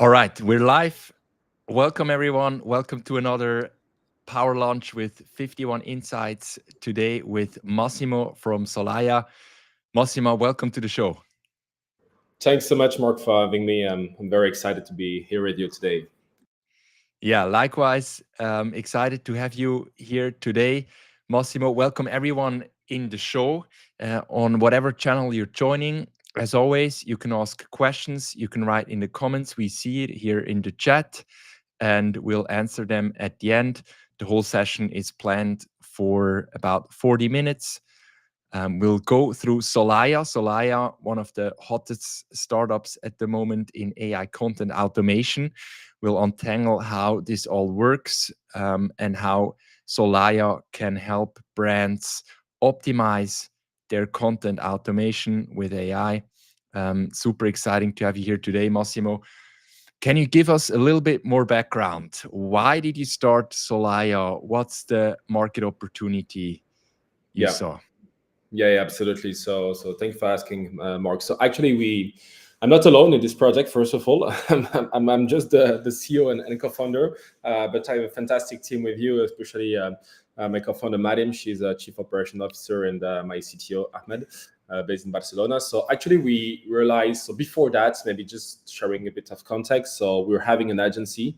All right, we're live. Welcome, everyone. Welcome to another Power Lunch with 51 Insights today with Massimo from Solaya. Massimo, welcome to the show. Thanks so much, Mark, for having me. I'm very excited to be here with you today. Yeah, likewise, excited to have you here today. Massimo, welcome everyone in the show on whatever channel you're joining. As always, you can ask questions. You can write in the comments. We see it here in the chat, and we'll answer them at the end. The whole session is planned for about 40 minutes. We'll go through Solaya. Solaya, one of the hottest startups at the moment in AI content automation. We'll untangle how this all works and how Solaya can help brands optimize their content automation with AI. Super exciting to have you here today, Massimo. Can you give us a little bit more background? Why did you start Solaya? What's the market opportunity you Yeah, saw? yeah, absolutely. So thanks for asking, Mark. So actually, I'm not alone in this project. First of all, I'm just the CEO and co-founder, but I have a fantastic team with you, especially my co-founder Madim. She's a chief operation officer, and my CTO Ahmed, based in Barcelona. So actually, we realized. So before that, maybe just sharing a bit of context. So we're having an agency,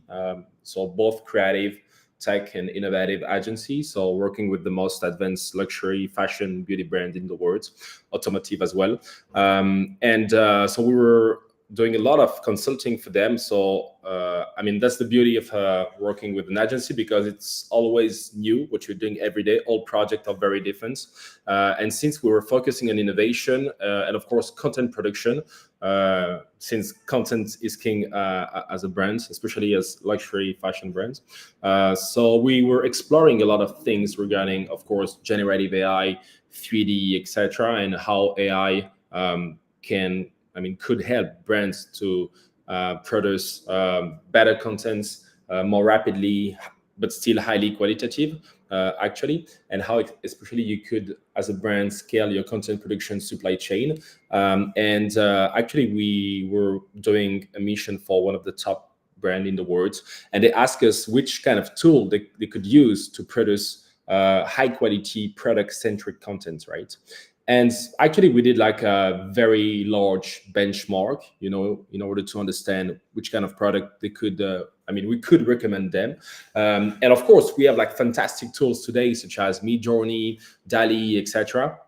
so both creative, tech and innovative agency. So working with the most advanced luxury fashion beauty brand in the world, automotive as well. So we were doing a lot of consulting for them. So I mean, that's the beauty of working with an agency, because it's always new what you're doing every day. All projects are very different. And since we were focusing on innovation and of course content production, since content is king as a brand, especially as luxury fashion brands. So we were exploring a lot of things regarding, of course, generative AI, 3D, etc., and how AI could help brands to produce better contents more rapidly, but still highly qualitative, actually, and how especially you could, as a brand, scale your content production supply chain. Actually, we were doing a mission for one of the top brand in the world, and they asked us which kind of tool they could use to produce high quality product centric content, right? And actually, we did like a very large benchmark, in order to understand which kind of product they could, we could recommend them. And of course, we have like fantastic tools today, such as Midjourney, DALI, etc.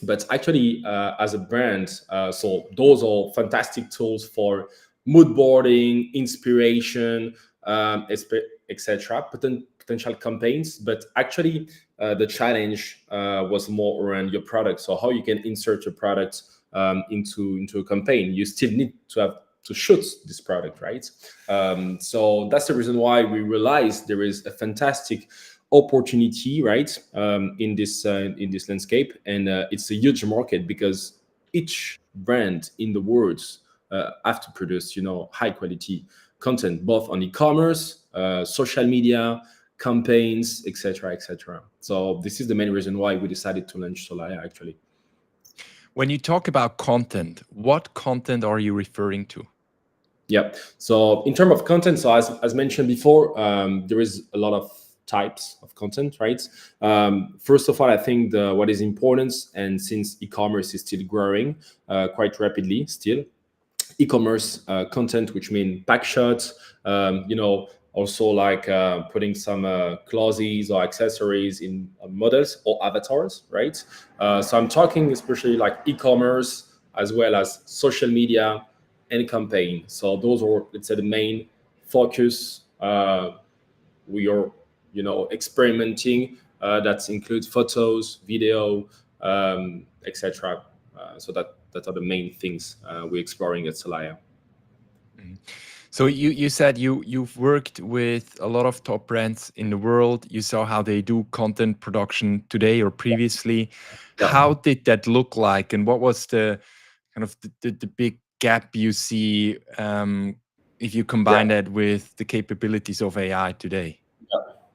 But actually, as a brand, so those are fantastic tools for mood boarding, inspiration, etc. Potential campaigns. But actually, the challenge was more around your product. So how you can insert your product into a campaign. You still need to have to shoot this product, right? So that's the reason why we realized there is a fantastic opportunity, right, in this landscape, and it's a huge market, because each brand in the world have to produce, high quality content, both on e-commerce, social media, campaigns, etc., etc. So this is the main reason why we decided to launch Solaya, actually. When you talk about content, what content are you referring to? Yeah. So in terms of content, so as mentioned before, there is a lot of types of content, right? First of all, I think what is important, and since e-commerce is still growing quite rapidly, still, e-commerce content, which mean pack shots, also like putting some clauses or accessories in models or avatars, right? So I'm talking especially like e-commerce, as well as social media and campaign. So those are, let's say, the main focus we are, experimenting. That includes photos, video, etc. So that are the main things we're exploring at Solaya. Mhm. So you said you've worked with a lot of top brands in the world. You saw how they do content production today or previously. Yeah. How did that look like, and what was the kind of the big gap you see if you Yeah. combine that with the capabilities of AI today?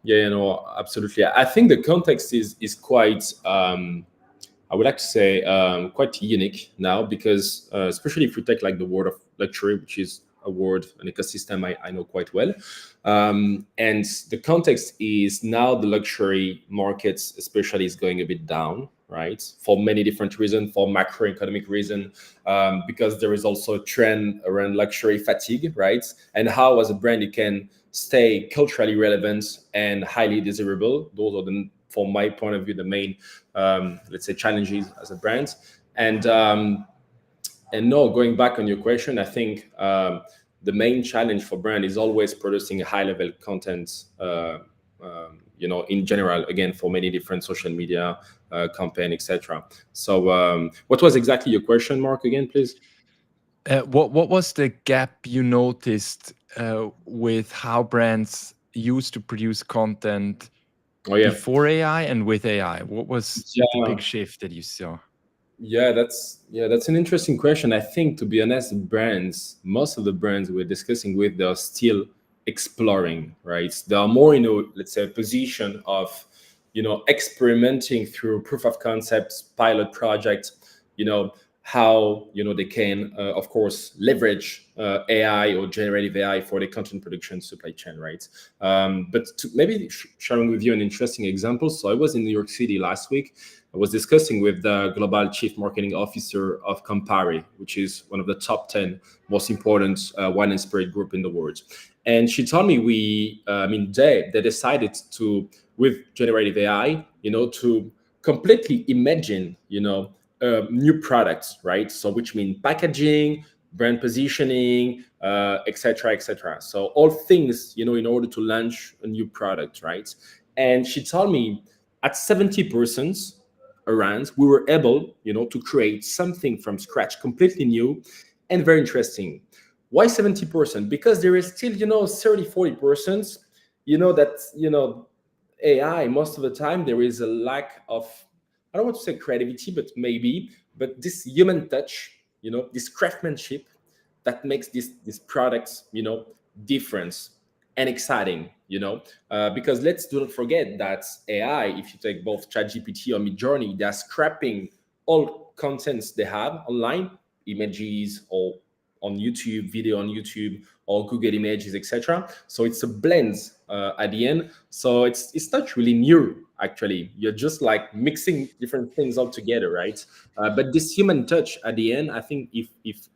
Yeah, no, absolutely. I think the context is quite, I would like to say, quite unique now, because especially if we take like the world of luxury, which is a word, an ecosystem I know quite well. And the context is now the luxury markets, especially, is going a bit down, right? For many different reasons, for macroeconomic reason, because there is also a trend around luxury fatigue, right? And how, as a brand, you can stay culturally relevant and highly desirable. Those are the, from my point of view, the main, let's say, challenges as a brand. And no, going back on your question, I think the main challenge for brand is always producing a high level content. In general, again, for many different social media campaign, etc. So, what was exactly your question, Mark? Again, please. What was the gap you noticed with how brands used to produce content Oh yeah, before AI and with AI? What was the big yeah. shift that you saw? That's an interesting question. I think, to be honest, brands, most of the brands we're discussing with, they're still exploring, right? They are more in a, let's say, a position of, experimenting through proof of concepts, pilot projects, how, they can, of course, leverage AI or generative AI for the content production supply chain, right? But to maybe sharing with you an interesting example. So I was in New York City last week. I was discussing with the global chief marketing officer of Campari, which is one of the top 10 most important wine and spirit group in the world. And she told me they decided to, with generative AI, to completely imagine, new products, right? So which means packaging, brand positioning, etc., etc. So all things, in order to launch a new product, right? And she told me at 70% around, we were able, to create something from scratch, completely new and very interesting. Why 70%? Because there is still, 30, 40%, that, AI, most of the time, there is a lack of, I don't want to say creativity, but maybe, but this human touch, this craftsmanship that makes these products, different and exciting, because let's do not forget that AI, if you take both ChatGPT or Midjourney, they're scrapping all contents they have online, images or on YouTube, video on YouTube or Google Images, etc. So it's a blend at the end. So it's not really new actually. You're just like mixing different things all together, right? But this human touch at the end, I think if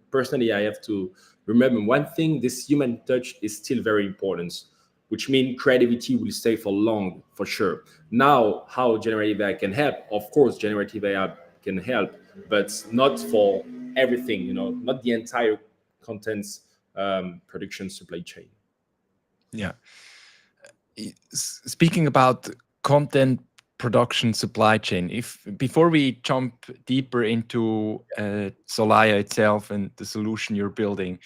personally I have to remember one thing, this human touch is still very important, which means creativity will stay for long, for sure. Now, how generative AI can help? Of course, generative AI can help, but not for everything, not the entire contents production supply chain. Yeah. Speaking about content production supply chain, if before we jump deeper into Solaya itself and the solution you're building,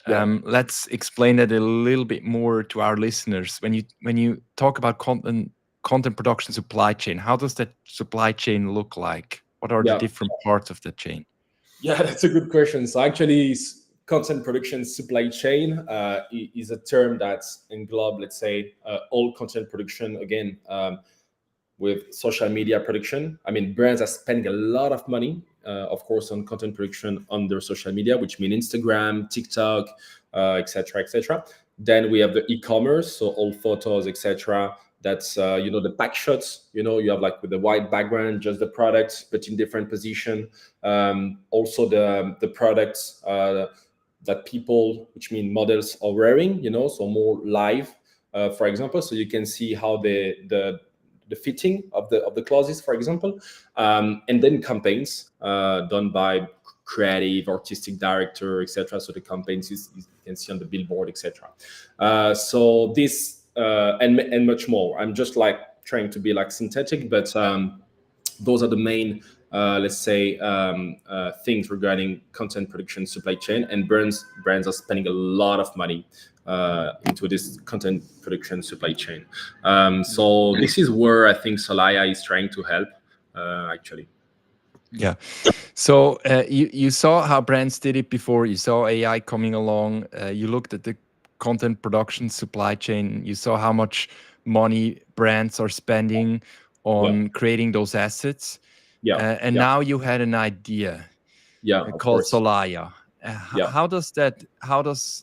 Yeah. let's explain it a little bit more to our listeners. When you talk about content production supply chain, how does that supply chain look like? What are the Yeah. different parts of the chain? Yeah, that's a good question. So actually, content production supply chain is a term that's englobe, let's say, all content production. Again, with social media production, I mean, brands are spending a lot of money, of course, on content production on their social media, which mean Instagram, TikTok, etc., etc. Then we have the e-commerce, so all photos, etc. That's the pack shots. You have like with the white background, just the products, but in different position. Also the products that people, which mean models, are wearing. So more live, for example, so you can see how the fitting of the clauses, for example, and then campaigns done by creative, artistic director, etc. So the campaigns you can see on the billboard, etc. So this and much more. I'm just like trying to be like synthetic, but those are the main, let's say, things regarding content production supply chain. And brands are spending a lot of money into this content production supply chain. So this is where I think Solaya is trying to help, actually. Yeah. So you saw how brands did it before. You saw AI coming along. You looked at the content production supply chain. You saw how much money brands are spending Yeah, on creating those assets. yeah, And yeah, now you had an idea yeah. Of called course. Solaya. Yeah. How does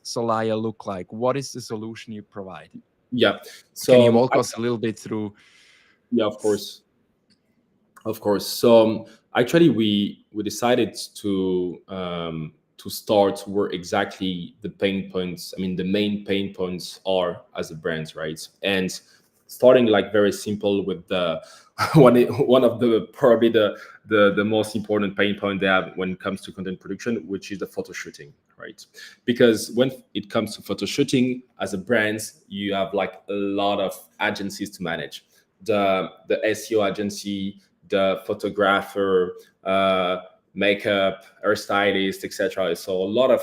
Solaya look like? What is the solution you provide? Yeah. Can So you walk us a little bit through? yeah, of course. Of course. So actually, we decided to start where exactly the pain points. I mean, the main pain points are as a brand, right? And starting like very simple with the one of the probably the most important pain point they have when it comes to content production, which is the photo shooting, right? Because when it comes to photo shooting as a brand, you have like a lot of agencies to manage. The SEO agency, the photographer, makeup, hairstylist, etc. So a lot of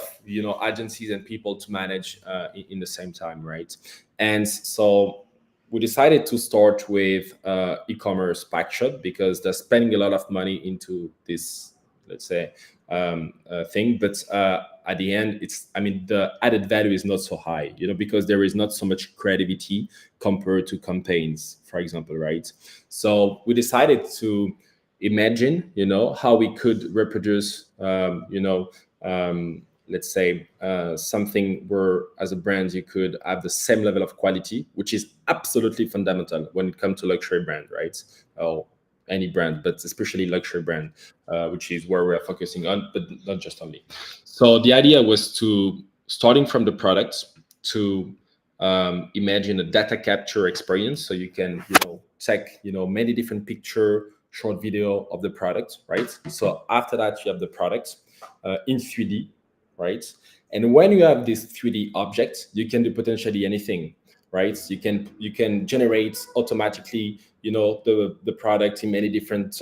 agencies and people to manage in the same time, right? And so we decided to start with e-commerce packshot because they're spending a lot of money into this, let's say, thing. But at the end, the added value is not so high, because there is not so much creativity compared to campaigns, for example, right? So we decided to imagine, how we could reproduce, let's say, something where as a brand you could have the same level of quality, which is absolutely fundamental when it comes to luxury brand, right? Or any brand, but especially luxury brand, which is where we're focusing on, but not just only. So the idea was to starting from the product to imagine a data capture experience, so you can take many different picture, short video of the product, right? So after that you have the product in 3D, right? And when you have this 3D object, you can do potentially anything, right? You can generate automatically the product in many different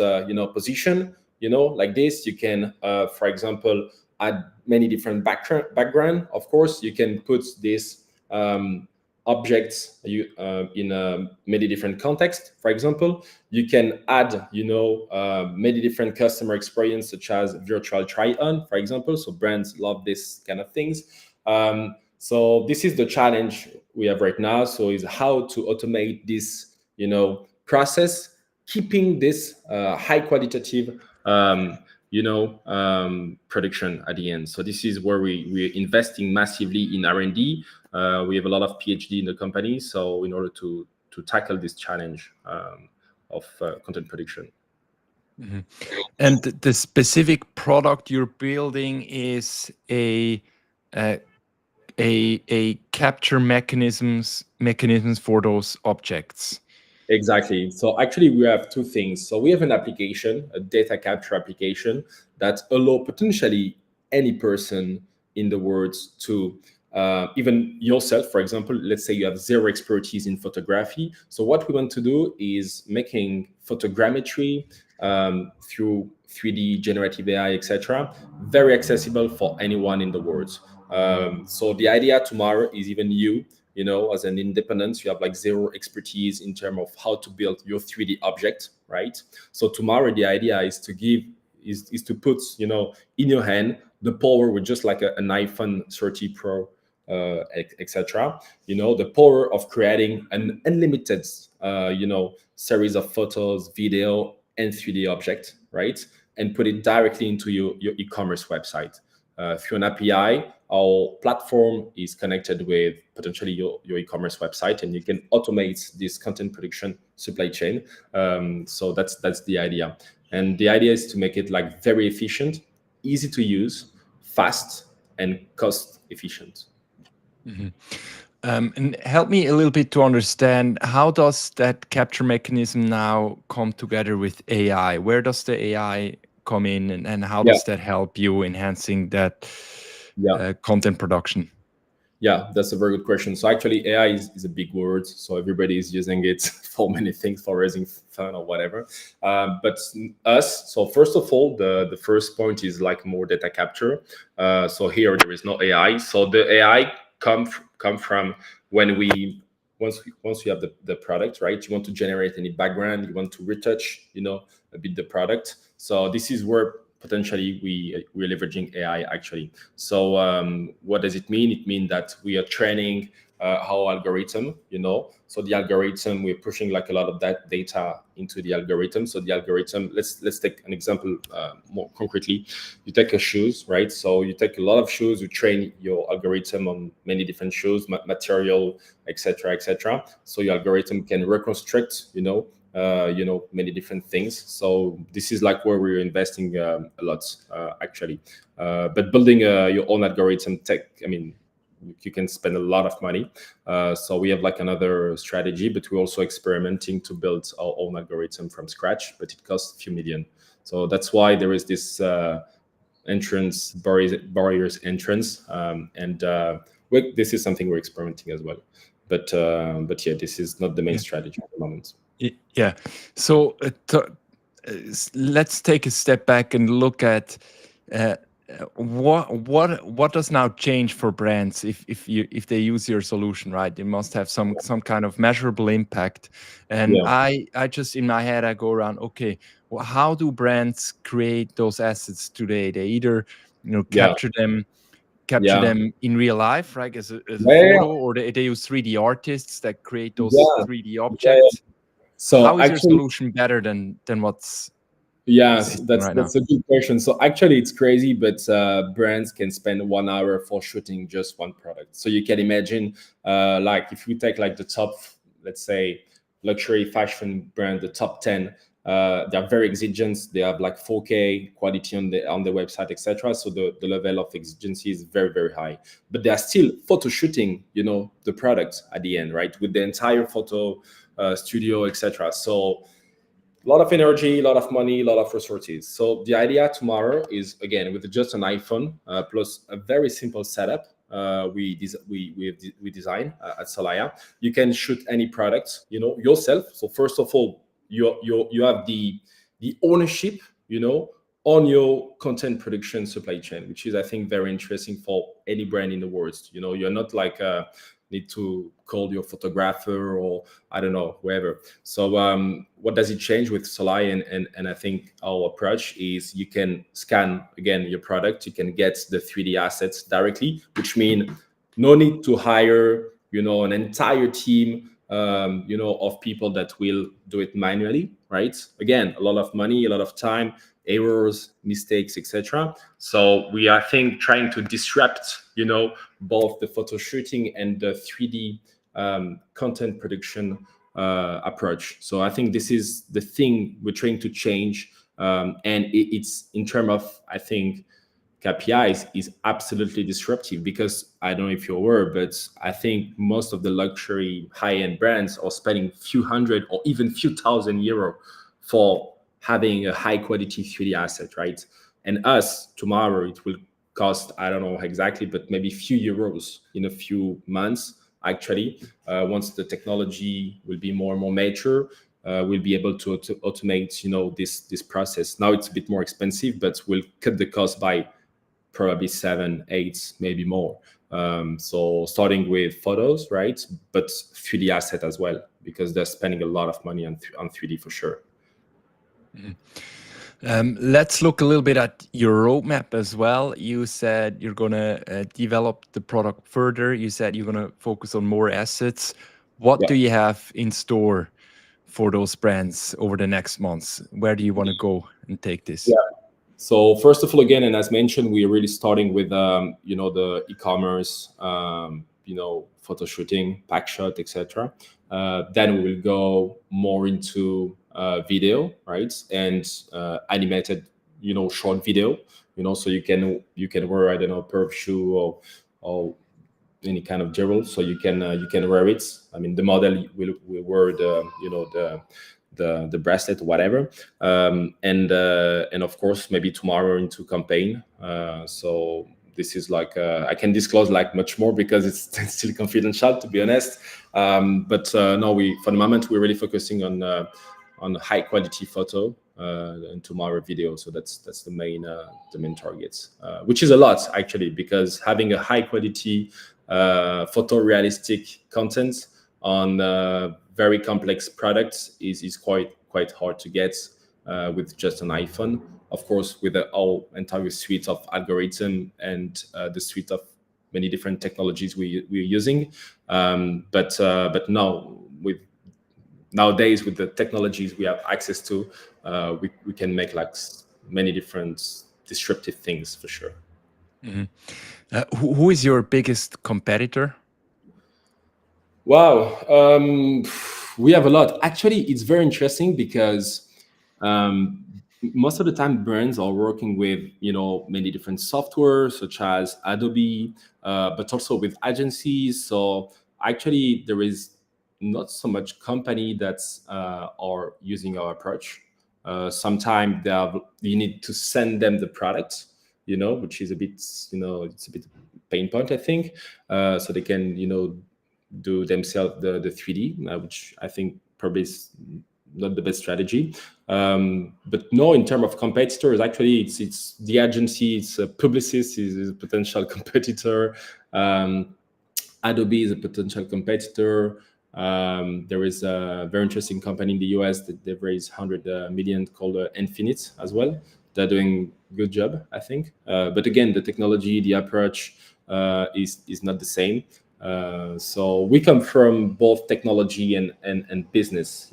position, like this. You can for example add many different background. Of course you can put this objects in many different contexts. For example, you can add many different customer experience, such as virtual try on, for example. So brands love this kind of things. So this is the challenge we have right now, so is how to automate this process, keeping this high qualitative production at the end. So this is where we're investing massively in R&D. We have a lot of PhD in the company, so in order to tackle this challenge of content production. Mhm. And the specific product you're building is a a capture mechanisms for those objects. Exactly. So actually, we have two things. So we have an application, a data capture application that allow potentially any person in the world to, even yourself, for example, let's say you have zero expertise in photography. So what we want to do is making photogrammetry through 3D, generative AI, etc., very accessible for anyone in the world. So the idea tomorrow is even as an independent, you have like zero expertise in terms of how to build your 3D object, right? So tomorrow the idea is to give is to put in your hand the power with just like an iPhone 30 Pro, etc. The power of creating an unlimited series of photos, video, and 3D object, right? And put it directly into your e-commerce website through an API. Our platform is connected with potentially your e-commerce website, and you can automate this content production supply chain. So that's the idea, and the idea is to make it like very efficient, easy to use, fast, and cost efficient. Mhm. And help me a little bit to understand, how does that capture mechanism now come together with AI? Where does the AI come in, and how Yeah, does that help you enhancing that yeah. content production? Yeah, that's a very good question. So actually, AI is a big word. So everybody is using it for many things, for raising fun or whatever. But us, so first of all, the first point is like more data capture. So here there is no AI. So the AI come from when we once you have the product, right? You want to generate any background, you want to retouch, a bit the product. So this is where potentially we're leveraging AI actually. So what does it mean? It means that we are training our algorithm, so the algorithm, we're pushing like a lot of that data into the algorithm. So the algorithm, let's take an example, more concretely. You take a shoes, right? So you take a lot of shoes, you train your algorithm on many different shoes, material, etc., etc. So your algorithm can reconstruct, many different things. So this is like where we're investing a lot, actually. But building your own algorithm tech, I mean, you can spend a lot of money. So we have like another strategy, but we're also experimenting to build our own algorithm from scratch, but it costs a few million. So that's why there is this entrance barriers entrance, and this is something we're experimenting as well. But yeah, this is not the main Yeah. strategy at the moment. Yeah. So let's take a step back and look at uh, what does now change for brands if they use your solution, right? They must have some kind of measurable impact. And Yeah, I just in my head I go around, okay, well, how do brands create those assets today? They either yeah, capture yeah, them in real life, right, as a yeah, photo, or they use 3D artists that create those yeah, 3D yeah, yeah. objects. How So is your actually, solution better than what's yes, existing that's right now? that's a good question. So actually, it's crazy, but brands can spend 1 hour for shooting just one product. So you can imagine, like if we take like the top, let's say, luxury fashion brand, the top 10, they are very exigent. They have like 4K quality on the website, etc. So the level of exigency is very very high. But they are still photo shooting, the product at the end, right, with the entire photo studio, etc. So a lot of energy, a lot of money, a lot of resources. So the idea tomorrow is, again, with just an iPhone plus a very simple setup. We design at Solaya. You can shoot any product, yourself. So first of all, you have the ownership, on your content production supply chain, which is, I think, very interesting for any brand in the world. You're not like need to call your photographer, or I don't know, wherever. So what does it change with Solai? And I think our approach is you can scan again your product, you can get the 3D assets directly, which means no need to hire, an entire team, of people that will do it manually, right? Again, a lot of money, a lot of time, errors, mistakes, etc. So we are, I think, trying to disrupt, both the photo shooting and the 3D content production approach. So I think this is the thing we're trying to change, and it's in terms of, I think, KPIs is absolutely disruptive, because I don't know if you're aware, but I think most of the luxury high-end brands are spending few hundred or even few thousand euro for having a high quality 3D asset, right? And us tomorrow, it will cost, I don't know exactly, but maybe few euros in a few months. Actually, once the technology will be more and more mature, we'll be able to automate, this process. Now it's a bit more expensive, but we'll cut the cost by probably seven, eight, maybe more. So starting with photos, right, but 3D asset as well, because they're spending a lot of money on 3D for sure. Mhm. Let's look a little bit at your roadmap as well. You said you're going to develop the product further. You said you're going to focus on more assets. What Yeah. do you have in store for those brands over the next months? Where do you want to go and take this? Yeah. So first of all, again, and as mentioned, we're really starting with the e-commerce, photo shooting, pack shot, etc. Then we will go more into video, right, and animated, short video, so you can wear, I don't know, pair of shoe, or any kind of jewel, so you can wear it. I mean, the model will wear the, the bracelet, whatever. And of course, maybe tomorrow into campaign. So this is like, I can disclose like much more, because it's still confidential, to be honest. But no, we, for the moment, we're really focusing on high quality photo, and tomorrow video. So that's the main targets, which is a lot, actually, because having a high quality photorealistic content on very complex products is quite hard to get with just an iPhone. Of course, with the whole entire suite of algorithm and the suite of many different technologies we're using. But now with nowadays with the technologies we have access to, we can make like many different disruptive things for sure. Mhm. Who is your biggest competitor? Wow, we have a lot. Actually, it's very interesting because um, most of the time brands are working with many different software such as Adobe, but also with agencies. So actually, there is not so much company that's are using our approach. Sometimes you need to send them the product, which is a bit, it's a bit pain point, I think, so they can do themselves the 3D, which I think probably is not the best strategy. But no, in terms of competitors, actually, it's the agency, it's a publicist is a potential competitor. Adobe is a potential competitor. There is a very interesting company in the US that they've raised 100 million called Infinite as well. They're doing good job, I think. But again, the technology, the approach is not the same. So we come from both technology and business,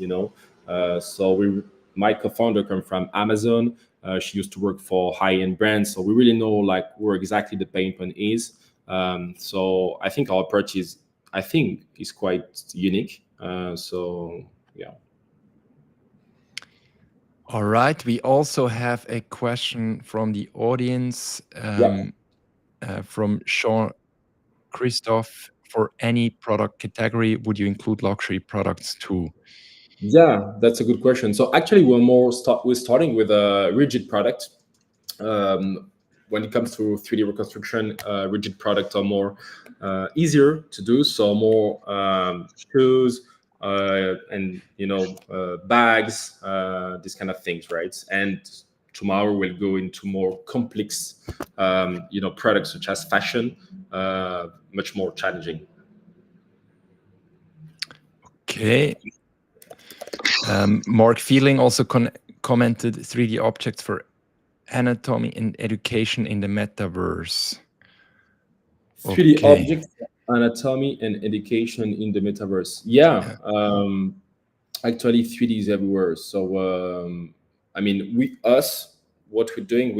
So my co-founder come from Amazon. She used to work for high-end brands, so we really know like where exactly the pain point is. So I think our approach is quite unique. So yeah, All right. We also have a question from the audience yeah, from Jean Christophe. For any product category, would you include luxury products too? yeah. That's a good question. So actually, we're starting with a rigid product. When it comes to 3D reconstruction, rigid products are more easier to do. So more shoes and bags, these kind of things, right? And tomorrow we'll go into more complex, products such as fashion, much more challenging. Okay. Mark Feeling also commented 3D objects for anatomy and education in the metaverse. 3D Okay. objects, anatomy, and education in the metaverse. Yeah, Yeah. actually 3D is everywhere. So I mean, what we're doing,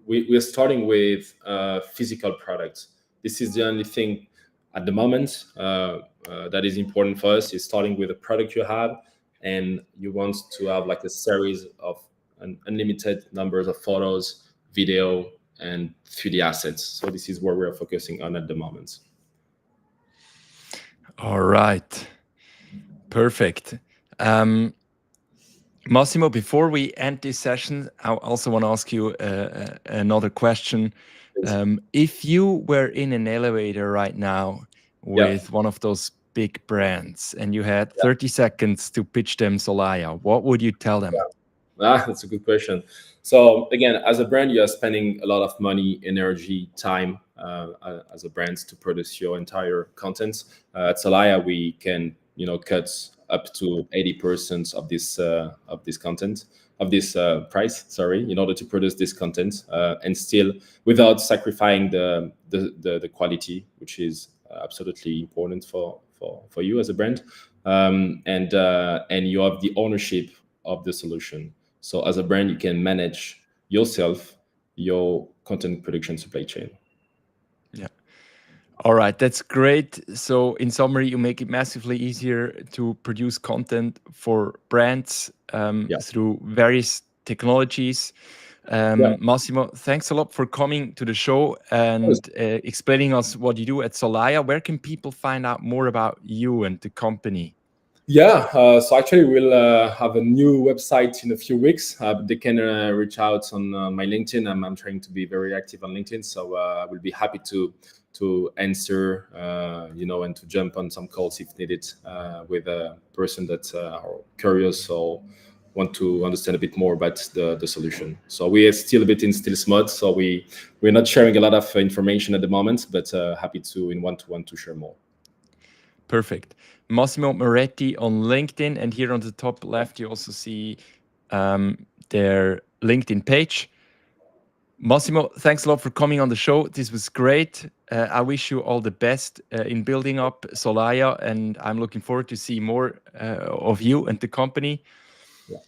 we're starting with physical products. This is the only thing at the moment that is important for us, is starting with a product you have, and you want to have like a series of an unlimited numbers of photos, video, and 3D assets. So this is what we're focusing on at the moment. All right. Perfect. Um, Massimo, before we end this session, I also want to ask you another question. If you were in an elevator right now Yeah. with one of those big brands and you had 30 seconds to pitch them Solaya, what would you tell them? That's a good question. So again, as a brand, you are spending a lot of money, energy, time as a brand to produce your entire content. At Solaya, we can cut up to 80% of this content of this price. Sorry, in order to produce this content and still without sacrificing the quality, which is absolutely important for you as a brand. And you have the ownership of the solution. So as a brand, you can manage yourself, your content production supply chain. Yeah. All right, that's great. So, in summary, you make it massively easier to produce content for brands Yeah. through various technologies. Yeah. Massimo, thanks a lot for coming to the show and explaining us what you do at Solaya. Where can people find out more about you and the company? Yeah, so actually we'll have a new website in a few weeks. They can reach out on my LinkedIn. I'm trying to be very active on LinkedIn, so I will be happy to answer, and to jump on some calls if needed with a person that are curious or want to understand a bit more about the solution. So we are still a bit in stealth mode, so we're not sharing a lot of information at the moment, but happy to in one-to-one to share more. Perfect. Massimo Moretti on LinkedIn. And here on the top left, you also see their LinkedIn page. Massimo, thanks a lot for coming on the show. This was great. I wish you all the best in building up Solaya, and I'm looking forward to see more of you and the company. Yeah.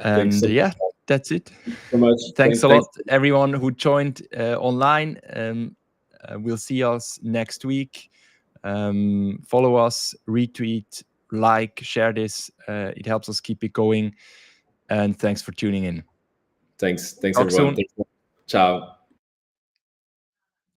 Thanks And so yeah, that's it. so much. Thanks a Thanks. lot, everyone who joined online. We'll see us next week. Follow us, retweet, like, share this. It helps us keep it going. And thanks for tuning in. Thanks Talk everyone. soon. Thanks. Ciao.